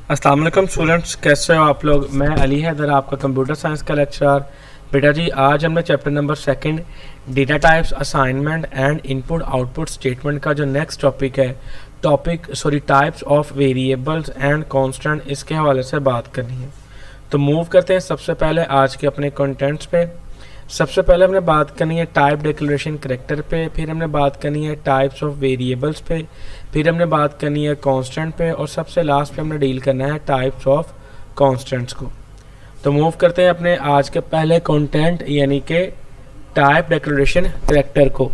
अस्सलाम वालेकुम स्टूडेंट्स, कैसे हो आप लोग। मैं अली हैदर, आपका कंप्यूटर साइंस का लेक्चरर। बेटा जी, आज हमने chapter number 2 data types, assignment and input output statement का जो नेक्स्ट टॉपिक है, types of variables and constant, इसके हवाले से बात करनी है। तो मूव करते हैं सबसे पहले आज के अपने कंटेंट्स पे। सबसे पहले हमने बात करनी है टाइप डिक्लेरेशन करैक्टर पे, फिर हमने बात करनी है टाइप्स ऑफ वेरिएबल्स पे, फिर हमने बात करनी है कांस्टेंट पे, और सबसे लास्ट पे हमने डील करना है टाइप्स ऑफ कांस्टेंट्स को। तो मूव करते हैं अपने आज के पहले कंटेंट यानी कि टाइप डिक्लेरेशन करैक्टर को।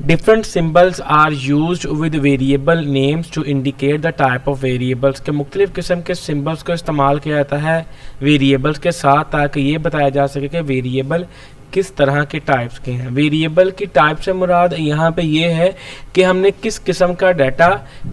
Different symbols are used with variable names to indicate the type of variables के मुख्तलिफ किस्म के सिम्बल्स को इस्तेमाल किया जाता है वेरिएबल्स के साथ, ताकि ये बताया जा सके कि वेरिएबल किस तरह के टाइप्स के हैं। वेरिएबल की टाइप से मुराद यहाँ पे ये है कि हमने किस किस्म का डाटा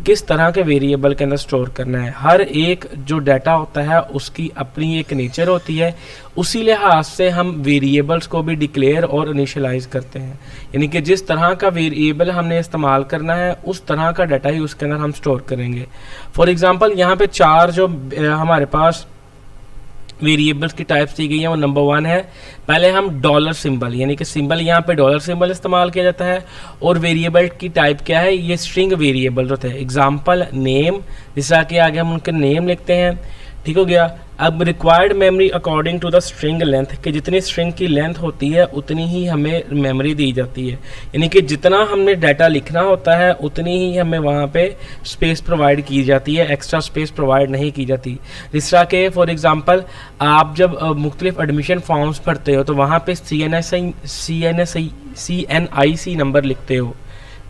किस तरह के वेरिएबल के अंदर स्टोर करना है। हर एक जो डाटा होता है उसकी अपनी एक नेचर होती है, उसी लिहाज से हम वेरिएबल्स को भी डिक्लेयर और इनिशियलाइज करते हैं, यानी कि जिस तरह का वेरिएबल हमने इस्तेमाल करना है उस तरह का डाटा ही उसके अंदर हम स्टोर करेंगे। फॉर एग्जांपल यहाँ पे 4 जो हमारे पास वेरिएबल्स की टाइप्स दी गई है, वो नंबर 1 है। पहले हम डॉलर सिंबल, यानी कि सिंबल यहाँ पे डॉलर सिंबल इस्तेमाल किया जाता है, और वेरिएबल की टाइप क्या है, ये स्ट्रिंग वेरिएबल होते हैं। एग्जांपल नेम, जैसा कि आगे हम उनके नेम लिखते हैं, ठीक हो गया। अब required memory according to the string length, कि जितनी स्ट्रिंग की लेंथ होती है उतनी ही हमें मेमोरी दी जाती है, यानी कि जितना हमने डाटा लिखना होता है उतनी ही हमें वहाँ पे स्पेस प्रोवाइड की जाती है, एक्स्ट्रा स्पेस प्रोवाइड नहीं की जाती। जिस तरह के फॉर एग्जांपल आप जब मुख्तलिफ एडमिशन फॉर्म्स भरते हो तो वहाँ पे CNIC नंबर लिखते हो,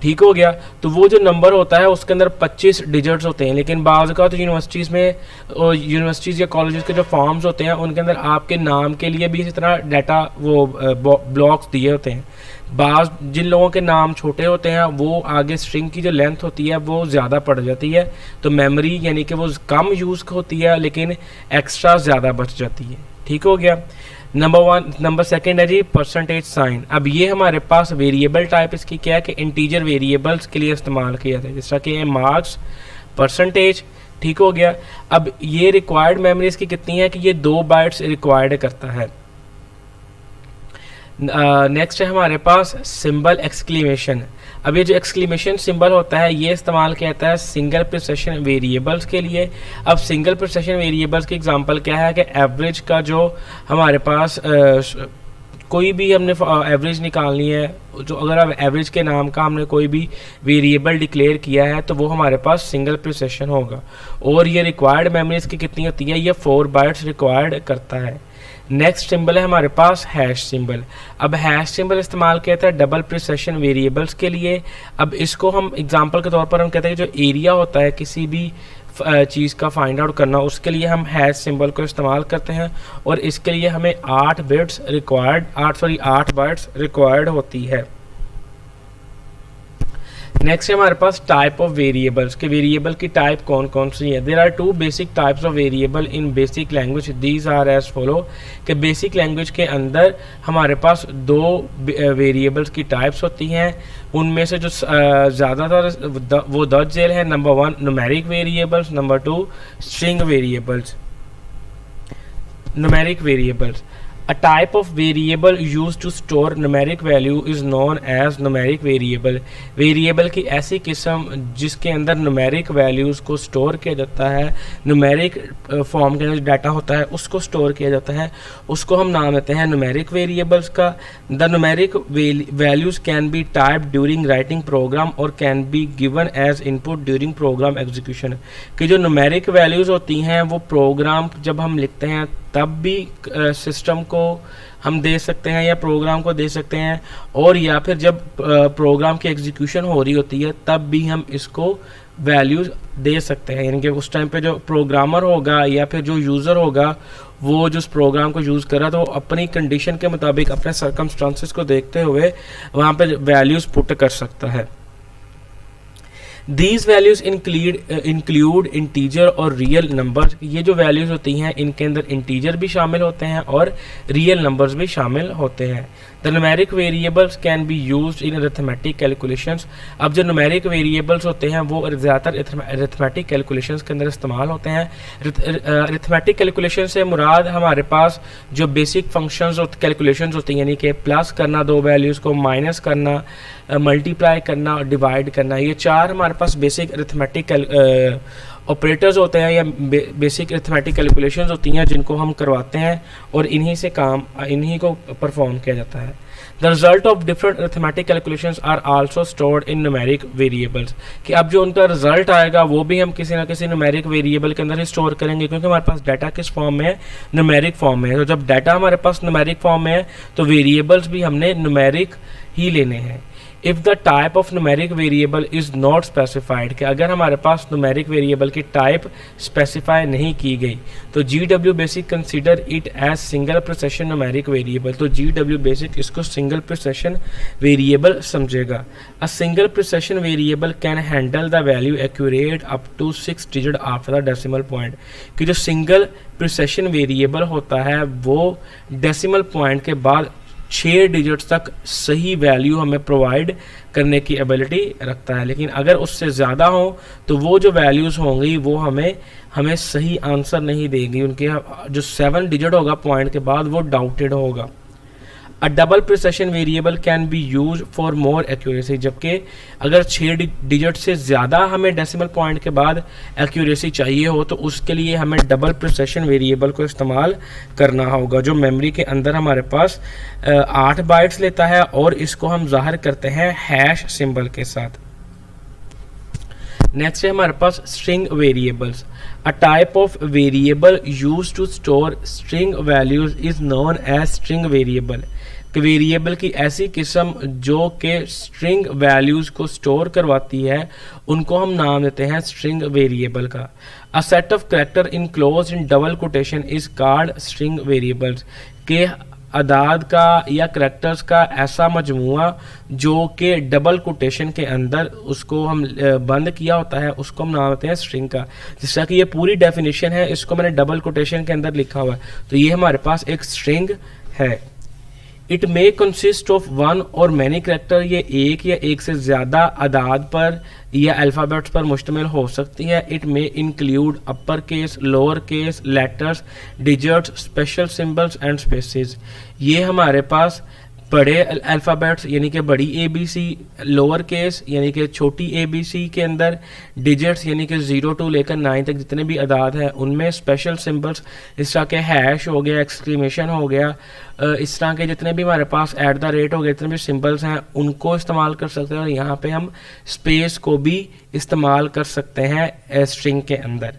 ठीक हो गया। तो वो जो नंबर होता है उसके अंदर 25 डिजिट्स होते हैं, लेकिन बाज़ का तो यूनिवर्सिटीज़ या कॉलेजेस के जो फॉर्म्स होते हैं उनके अंदर आपके नाम के लिए भी इसी तरह डाटा वो ब्लॉक्स दिए होते हैं। बाज़ जिन लोगों के नाम छोटे होते हैं वो आगे स्ट्रिंग की जो लेंथ होती है वो ज़्यादा पड़ जाती है, तो मेमोरी यानी कि वो कम यूज़ होती है लेकिन एक्स्ट्रा ज़्यादा बच जाती है, ठीक हो गया। नंबर 2 है जी परसेंटेज साइन। अब ये हमारे पास वेरिएबल टाइप इसकी क्या है कि इंटीजर वेरिएबल्स के लिए इस्तेमाल किया जाता है, जैसा कि मार्क्स, परसेंटेज, ठीक हो गया। अब ये रिक्वायर्ड मेमोरी इसकी कितनी है कि ये 2 बाइट्स रिक्वायर्ड करता है। नेक्स्ट है हमारे पास सिंबल एक्सक्लेमेशन। अब ये जो एक्सक्लेमेशन सिंबल होता है ये इस्तेमाल किया जाता है सिंगल प्रिसिशन वेरिएबल्स के लिए। अब सिंगल प्रिसिशन वेरिएबल्स की एग्जांपल क्या है कि एवरेज का जो हमारे पास कोई भी हमने एवरेज निकालनी है, जो अगर अब एवरेज के नाम का हमने कोई भी वेरिएबल डिक्लेयर किया है तो वो हमारे पास सिंगल प्रिसिशन होगा। और ये रिक्वायर्ड मेमोरी इसकी कितनी होती है, ये 4 बाइट्स रिक्वायर्ड करता है। नेक्स्ट सिंबल है हमारे पास हैश सिंबल। अब हैश सिंबल इस्तेमाल किया था डबल प्रिसिशन वेरिएबल्स के लिए। अब इसको हम एग्जांपल के तौर पर हम कहते हैं कि जो एरिया होता है किसी भी चीज़ का फाइंड आउट करना, उसके लिए हम हैश सिंबल को इस्तेमाल करते हैं, और इसके लिए हमें 8 बाइट्स रिक्वायर्ड होती है। नेक्स्ट है हमारे पास टाइप ऑफ वेरिएबल्स के वेरिएबल की टाइप कौन कौन सी है। There are 2 basic types of variable in basic language, these are as follow. कि बेसिक लैंग्वेज के अंदर हमारे पास 2 वेरिएबल्स की टाइप्स होती हैं, उनमें से जो ज़्यादातर वो दर्ज झेल है। Number 1 numeric variables, number 2 string variables. Numeric variables, A type of variable used to store numeric value is known as numeric variable। Variable की ऐसी किस्म जिसके अंदर न्यूमेरिक वैल्यूज़ को स्टोर किया जाता है, न्यूमेरिक फॉर्म के अंदर डाटा होता है उसको स्टोर किया जाता है, उसको हम नाम देते हैं न्यूमेरिक वेरिएबल्स का। The numeric values can be typed during writing program और can be given as input during program execution. कि जो न्यूमेरिक वैल्यूज़ होती हैं वो प्रोग्राम जब हम लिखते हैं तब भी सिस्टम को हम दे सकते हैं या प्रोग्राम को दे सकते हैं, और या फिर जब प्रोग्राम की एग्जीक्यूशन हो रही होती है तब भी हम इसको वैल्यूज़ दे सकते हैं। यानी कि उस टाइम पे जो प्रोग्रामर होगा या फिर जो यूज़र होगा वो जो उस प्रोग्राम को यूज़ कर रहा था वो अपनी कंडीशन के मुताबिक अपने सर्कमस्टांसेस को देखते हुए वहाँ पे वैल्यूज़ पुट कर सकता है। दीज वैल्यूज़ इंक्लूड इंटीजर और रियल नंबर्स। ये जो वैल्यूज़ होती हैं इनके अंदर इंटीजर भी शामिल होते हैं और रियल नंबर्स भी शामिल होते हैं। The numeric variables can be used in arithmetic calculations. अब जो न्यूमेरिक वेरिएबल्स होते हैं वो ज़्यादातर अरिथमेटिक कैलकुलेशंस के अंदर इस्तेमाल होते हैं। अरिथमेटिक कैलकुलेशन से मुराद हमारे पास जो बेसिक फंक्शंस और कैलकुलेशंस होती हैं, यानी कि प्लस करना दो वैल्यूज़ को, माइनस करना, मल्टीप्लाई करना और डिवाइड करना, ये चार हमारे पास बेसिक अरिथमेटिक ऑपरेटर्स होते हैं या बेसिक अरिथमेटिक कैलकुलेशंस होती हैं जिनको हम करवाते हैं और इन्हीं को परफॉर्म किया जाता है। The result of different arithmetic calculations are also stored in numeric variables. कि अब जो उनका रिजल्ट आएगा वो भी हम किसी ना किसी न्यूमेरिक वेरिएबल के अंदर ही स्टोर करेंगे, क्योंकि हमारे पास डाटा किस फॉर्म में है, न्यूमेरिक फॉर्म में है। तो जब डाटा हमारे पास न्यूमेरिक फॉर्म में है तो वेरिएबल्स भी हमने न्यूमेरिक ही लेने हैं। If the type of numeric variable is not specified, कि अगर हमारे पास न्यूमेरिक वेरिएबल की टाइप स्पेसिफाई नहीं की गई तो GW basic consider it as single precision numeric variable. तो GW बेसिक इसको सिंगल प्रिसेशन वेरिएबल समझेगा। A single precision variable can handle the value accurate up to 6 digit after the decimal point. कि जो single precision variable होता है वो decimal point के बाद 6 डिजिट्स तक सही वैल्यू हमें प्रोवाइड करने की एबिलिटी रखता है। लेकिन अगर उससे ज़्यादा हो तो वो जो वैल्यूज़ होंगी वो हमें सही आंसर नहीं देंगी, उनके जो 7 डिजिट होगा पॉइंट के बाद वो डाउटेड होगा। अ double precision variable can be use for more accuracy, जबकि अगर 6 डिजिट से ज़्यादा हमें डेसिमल पॉइंट के बाद एक्यूरेसी चाहिए हो तो उसके लिए हमें डबल प्रिसेशन वेरिएबल को इस्तेमाल करना होगा, जो मेमोरी के अंदर हमारे पास 8 बाइट्स लेता है और इसको हम ज़ाहिर करते हैं हैश सिंबल के साथ। नेक्स्ट है हमारे पास string variables. A type of variable use to store string values is known as string variable. Variable की ऐसी किस्म जो कि स्ट्रिंग वैल्यूज को स्टोर करवाती है उनको हम नाम देते हैं स्ट्रिंग वेरिएबल का। A set of character enclosed in double quotation is called string variables. के अदाद का या करैक्टर्स का ऐसा मजमुआ जो कि डबल कोटेशन के अंदर उसको हम बंद किया होता है उसको हम नाम देते हैं स्ट्रिंग का। जिस तरह की ये पूरी डेफिनेशन है इसको मैंने डबल कोटेशन के अंदर लिखा हुआ है, तो ये हमारे पास एक स्ट्रिंग है। It may consist of one और मैनी करैक्टर, ये एक या एक से ज़्यादा अदाद पर या अल्फ़ाबेट्स पर मुश्तमिल हो सकती है। It may include upper case, lower case, letters, digits, special symbols and spaces. ये हमारे पास बड़े अल्फ़ाबेट्स यानी कि बड़ी ABC, लोअर केस यानी कि छोटी ABC के अंदर, डिजिट्स यानी कि 0 to लेकर 9 तक जितने भी अदाद हैं उनमें, स्पेशल सिंबल्स इस तरह के हैश हो गया, एक्सक्लेमेशन हो गया, इस तरह के जितने भी हमारे पास @ हो गए, जितने भी सिंबल्स हैं उनको इस्तेमाल कर सकते हैं। और यहाँ पे हम स्पेस को भी इस्तेमाल कर सकते हैं स्ट्रिंग के अंदर।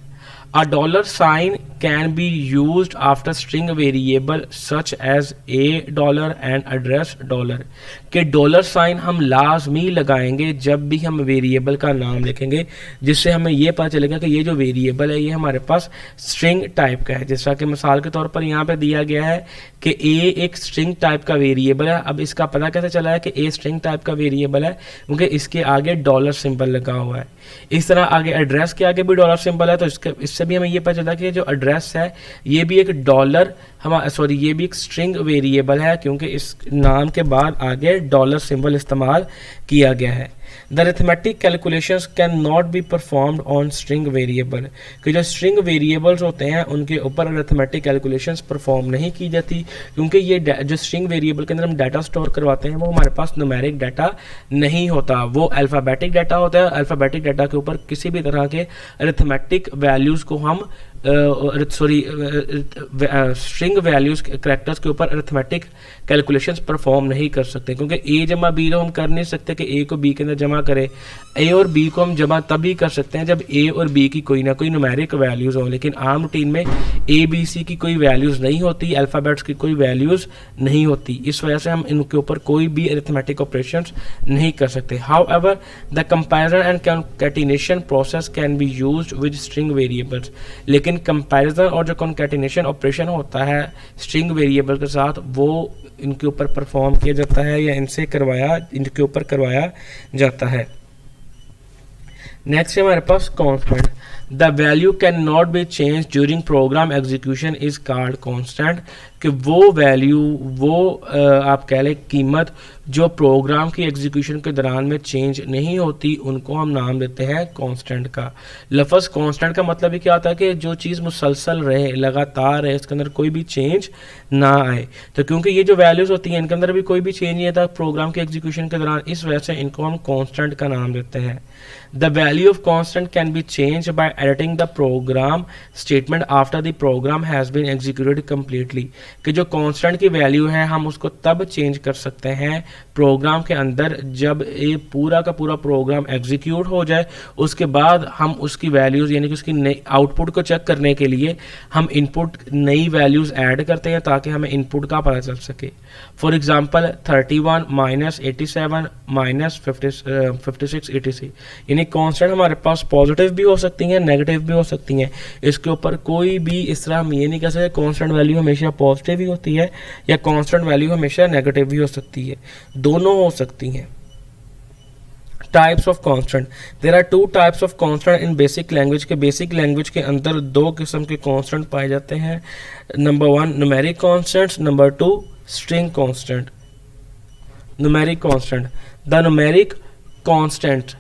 A dollar sign can be used after string variable such as $, and address $। के डॉलर साइन हम लाजमी लगाएंगे जब भी हम वेरिएबल का नाम लिखेंगे, जिससे हमें ये पता चलेगा कि ये जो वेरिएबल है ये हमारे पास स्ट्रिंग टाइप का है। जैसा कि मिसाल के तौर पर यहाँ पे दिया गया है कि A एक स्ट्रिंग टाइप का वेरिएबल है। अब इसका पता कैसे चला है कि A स्ट्रिंग टाइप का वेरिएबल है, क्योंकि इसके आगे डॉलर सिंबल लगा हुआ है। इस तरह आगे एड्रेस के आगे भी डॉलर सिंबल है, तो इससे भी हमें ये पता चला कि जो एड्रेस है ये भी एक ये भी एक स्ट्रिंग वेरिएबल है, क्योंकि इस नाम के बाद आगे डॉलर सिंबल इस्तेमाल किया गया है। The arithmetic calculations can not be performed on string variable. कि जो स्ट्रिंग वेरिएबल्स होते हैं उनके ऊपर अरिथमेटिक कैलकुलेशंस परफॉर्म नहीं की जाती, क्योंकि ये जो स्ट्रिंग वेरिएबल के अंदर हम डाटा स्टोर करवाते हैं वो हमारे पास न्यूमेरिक डाटा नहीं होता, वो अल्फ़ाबेटिक डाटा होता है। अल्फ़ाबेटिक डाटा के ऊपर किसी भी तरह के अरिथमेटिक वैल्यूज़ को हम स्ट्रिंग वैल्यूज करैक्टर्स के ऊपर अरिथमेटिक कैलकुलेशंस परफॉर्म नहीं कर सकते, क्योंकि A जमा B को हम कर नहीं सकते कि A को B के अंदर जमा करें। A और B को हम जमा तभी कर सकते हैं जब A और B की कोई ना कोई न्यूमेरिक वैल्यूज हो, लेकिन आम रूटीन में A B C की कोई वैल्यूज नहीं होती, अल्फ़ाबेट्स की कोई वैल्यूज नहीं होती। इस वजह से हम इनके ऊपर कोई भी अरिथमेटिक ऑपरेशंस नहीं कर सकते। However the comparison and concatenation process can be used with string variables. लेकिन कंपैरिजन और जो कॉन्कैटिनेशन ऑपरेशन होता है स्ट्रिंग वेरिएबल के साथ वो इनके ऊपर परफॉर्म किया जाता है या इनके ऊपर करवाया जाता है। नेक्स्ट है हमारे पास constant, the value can not be change during program execution is called constant, कि वो वैल्यू आप कह लें कीमत जो प्रोग्राम की एग्जीक्यूशन के दौरान में चेंज नहीं होती, उनको हम नाम देते हैं कांस्टेंट का। लफ्ज़ कांस्टेंट का मतलब ही क्या होता है कि जो चीज़ मुसलसल रहे, लगातार रहे, इसके अंदर कोई भी चेंज ना आए। तो क्योंकि ये जो वैल्यूज़ होती हैं इनके अंदर भी कोई भी चेंज नहीं आता प्रोग्राम के एग्जीक्यूशन के दौरान, इस वजह से इनको हम कांस्टेंट का नाम देते हैं। The value of constant can be change by editing the program statement after the program has been executed completely, कि जो कांस्टेंट की वैल्यू है हम उसको तब चेंज कर सकते हैं प्रोग्राम के अंदर जब ये पूरा का पूरा प्रोग्राम एग्जीक्यूट हो जाए, उसके बाद हम उसकी वैल्यूज़ यानी कि उसकी नई आउटपुट को चेक करने के लिए हम इनपुट नई वैल्यूज़ ऐड करते हैं ताकि हमें इनपुट का पता चल सके। फॉर एग्जांपल 31 माइनस 87 माइनस 56 86, यानी कांस्टेंट हमारे पास पॉजिटिव भी हो सकती हैं, नेगेटिव भी हो सकती हैं। इसके ऊपर कोई भी इस तरह हम ये नहीं कह सकते कांस्टेंट वैल्यू हमेशा पॉजिटिव ही होती है या कांस्टेंट वैल्यू हमेशा नेगेटिव भी हो सकती है, दोनों हो सकती हैं। Types of constant, there are two types of constant in basic language, के बेसिक लैंग्वेज के अंदर दो किस्म के कांस्टेंट पाए जाते हैं। Number 1 numeric constants, number 2 string constant. Numeric constant, the numeric constant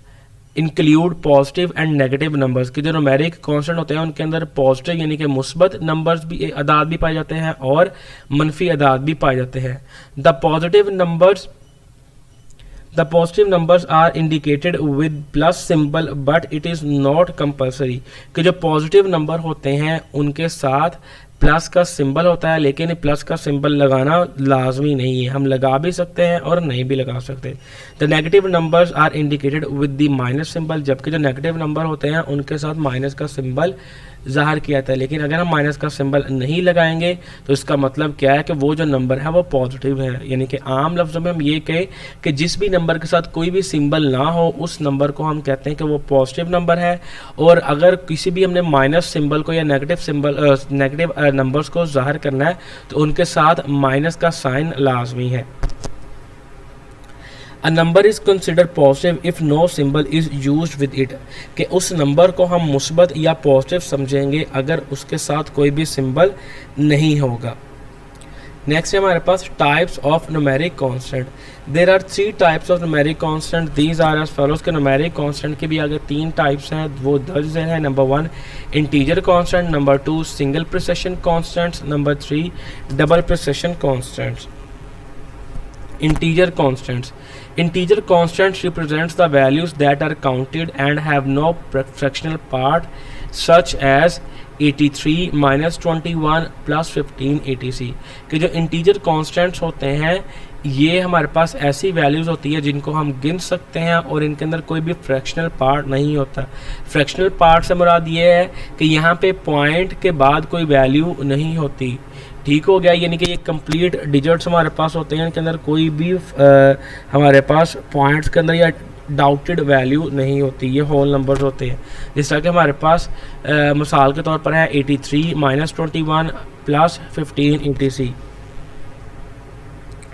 include positive and negative numbers, के जो न्यूमेरिक कांस्टेंट होते हैं उनके अंदर पॉजिटिव यानी कि मुस्बत नंबर्स भी अदाद भी पाए जाते हैं और मनफी अदाद भी पाए जाते हैं। The positive numbers are indicated with plus symbol but it is not compulsory, कि जो पॉजिटिव नंबर होते हैं उनके साथ प्लस का सिंबल होता है, लेकिन प्लस का सिंबल लगाना लाजमी नहीं है, हम लगा भी सकते हैं और नहीं भी लगा सकते। The negative numbers are indicated with the minus symbol, जबकि जो नेगेटिव नंबर होते हैं उनके साथ माइनस का सिंबल ज़ाहिर किया जाता है, लेकिन अगर हम माइनस का सिंबल नहीं लगाएंगे तो इसका मतलब क्या है कि वो जो नंबर है वो पॉजिटिव है। यानी कि आम लफ्ज़ों में हम ये कहें कि जिस भी नंबर के साथ कोई भी सिंबल ना हो उस नंबर को हम कहते हैं कि वो पॉजिटिव नंबर है, और अगर किसी भी हमने माइनस सिंबल को या नेगेटिव नंबर्स को ज़ाहिर करना है तो उनके साथ माइनस का साइन लाजमी है। A number is considered positive if no symbol is used with it, कि उस नंबर को हम मुस्बत या पॉजिटिव समझेंगे अगर उसके साथ कोई भी सिंबल नहीं होगा। नेक्स्ट है हमारे पास types of numeric constant. There are 3 types of numeric constant, these are as follows, के न्यूमेरिक कांस्टेंट के भी आगे 3 टाइप्स हैं, वो दर्ज है। Number 1 integer constant, number 2 single precision constants, number 3 double precision constants. Integer constants. Integer constants represents the values that are counted and have no fractional part, such as 83 minus 21 plus 15 etc. कि जो integer constants होते हैं ये हमारे पास ऐसी values होती है जिनको हम गिन सकते हैं और इनके अंदर कोई भी फ्रैक्शनल पार्ट नहीं होता। फ्रैक्शनल पार्ट से मुराद ये है कि यहाँ पे पॉइंट के बाद कोई वैल्यू नहीं होती, ठीक हो गया, यानी कि ये कंप्लीट डिजिट्स हमारे पास होते हैं, इनके अंदर कोई भी हमारे पास पॉइंट्स के अंदर या डाउटेड वैल्यू नहीं होती, ये होल नंबर्स होते हैं। जिस तरह के हमारे पास मिसाल के तौर पर है 83 माइनस 21 प्लस 15 etc।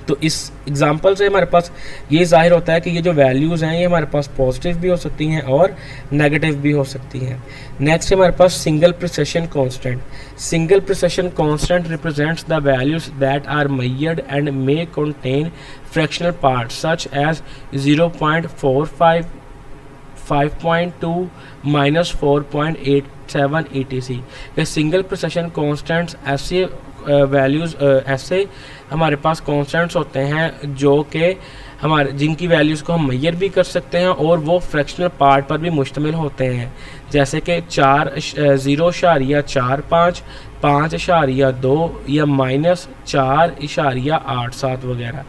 तो इस एग्जांपल से हमारे पास ये जाहिर होता है कि ये जो वैल्यूज़ हैं ये हमारे पास पॉजिटिव भी हो सकती हैं और नेगेटिव भी हो सकती हैं। नेक्स्ट हमारे पास single precision constant. Single precision constant represents the values that are measured and may contain fractional parts such as 0.45, 5.2 minus 4.87 etc। ये सिंगल प्रिसिशन कांस्टेंट्स ऐसे वैल्यूज़ ऐसे हमारे पास कांस्टेंट्स होते हैं जो कि हमारे जिनकी वैल्यूज़ को हम मेजर भी कर सकते हैं और वो फ्रैक्शनल पार्ट पर भी मुश्तमिल होते हैं, जैसे कि 0.45, 5.2 या -4.87 वगैरह।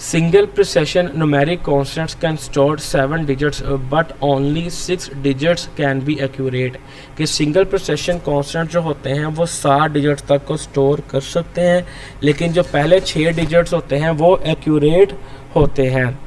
Single precision numeric constants can store 7 digits but only 6 digits can be accurate, कि सिंगल प्रिसिशन कांस्टेंट जो होते हैं वो 7 डिजिट्स तक को स्टोर कर सकते हैं, लेकिन जो पहले 6 डिजिट्स होते हैं वो एक्यूरेट होते हैं।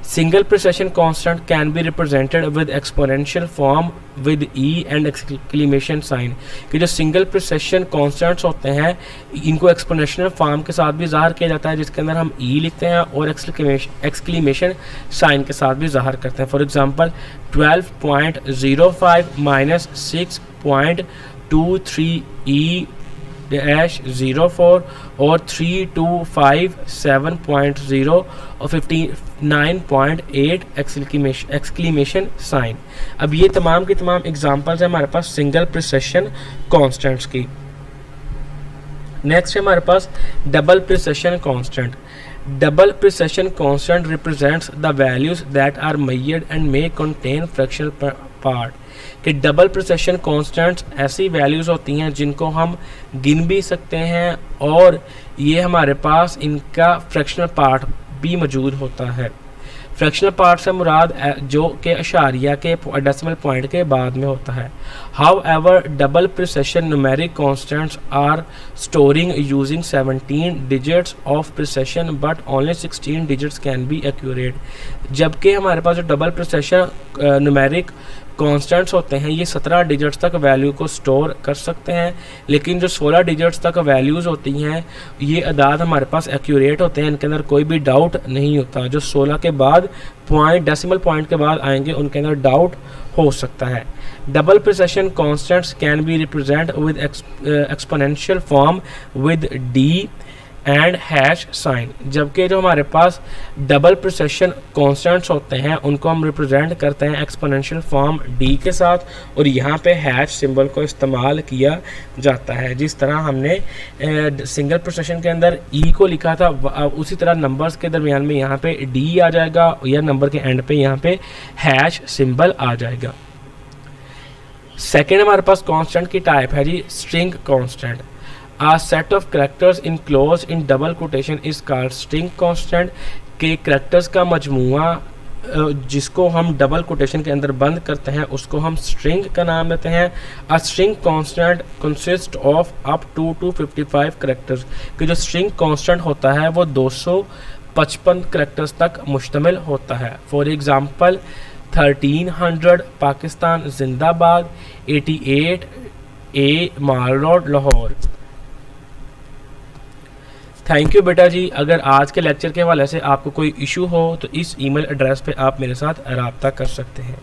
Single precision constant can be represented with exponential form with E and exclamation sign, कि जो सिंगल प्रिसेशन कांस्टेंट्स होते हैं इनको एक्सपोनेंशियल फॉर्म के साथ भी ज़ाहिर किया जाता है, जिसके अंदर हम ई लिखते हैं और एक्सक्लेमेशन साइन के साथ भी ज़ाहिर करते हैं। For example 12.05 minus 6.23 E dash 04 और 3257.0 और 59.8 एक्सक्लेमेशन साइन। अब ये तमाम की तमाम एग्जांपल्स हैं हमारे पास सिंगल प्रिसेशन कांस्टेंट्स की। नेक्स्ट है हमारे पास double precision constant. Double precision constant represents the values that are measured and may contain fractional part, कि डबल प्रिसेशन कांस्टेंट्स ऐसी वैल्यूज़ होती हैं जिनको हम गिन भी सकते हैं और ये हमारे पास इनका फ्रैक्शनल पार्ट भी मौजूद होता है। फ्रैक्शनल पार्ट से मुराद जो कि अशारिया के डेसिमल पॉइंट के बाद में होता है। However double precision numeric constants are storing using 17 digits of precision but only 16 digits can be accurate, जबकि हमारे पास जो डबल प्रिसेशन न्यूमेरिक कॉन्स्टेंट्स होते हैं ये 17 डिजिट्स तक वैल्यू को स्टोर कर सकते हैं, लेकिन जो 16 डिजिट्स तक वैल्यूज़ होती हैं ये अदाद हमारे पास एक्यूरेट होते हैं, इनके अंदर कोई भी डाउट नहीं होता। जो 16 के बाद पॉइंट डेसिमल पॉइंट के बाद आएंगे उनके अंदर डाउट हो सकता है। Double precision constants can be represent with exponential form with D and hash sign, जबकि जो हमारे पास डबल प्रिसेशन कॉन्स्टेंट्स होते हैं उनको हम रिप्रेजेंट करते हैं एक्सपोनेंशियल फॉर्म डी के साथ और यहाँ पे हैश सिंबल को इस्तेमाल किया जाता है। जिस तरह हमने सिंगल प्रिसेशन के अंदर ई को लिखा था उसी तरह नंबर्स के दरमियान में यहाँ पे डी आ जाएगा या नंबर के एंड पे यहाँ पे हैश सिंबल आ जाएगा। सेकेंड हमारे पास कॉन्स्टेंट की टाइप है जी string constant. A set of characters enclosed in double quotation is called string constant, के characters का मजमूआ जिसको हम डबल कोटेशन के अंदर बंद करते हैं उसको हम स्ट्रिंग का नाम देते हैं। A string constant consists of up to 255 characters, कि जो स्ट्रिंग कांस्टेंट होता है वो 255 characters तक मुश्तमिल होता है। फॉर एग्जाम्पल 1300 पाकिस्तान जिंदाबाद, 88 A mall road Lahore. Thank you बेटा जी। अगर आज के लेक्चर के हवाले से आपको कोई इशू हो तो इस ईमेल एड्रेस पे आप मेरे साथ रब्ता कर सकते हैं।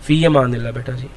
फ़ी अमानिल्लाह बेटा जी।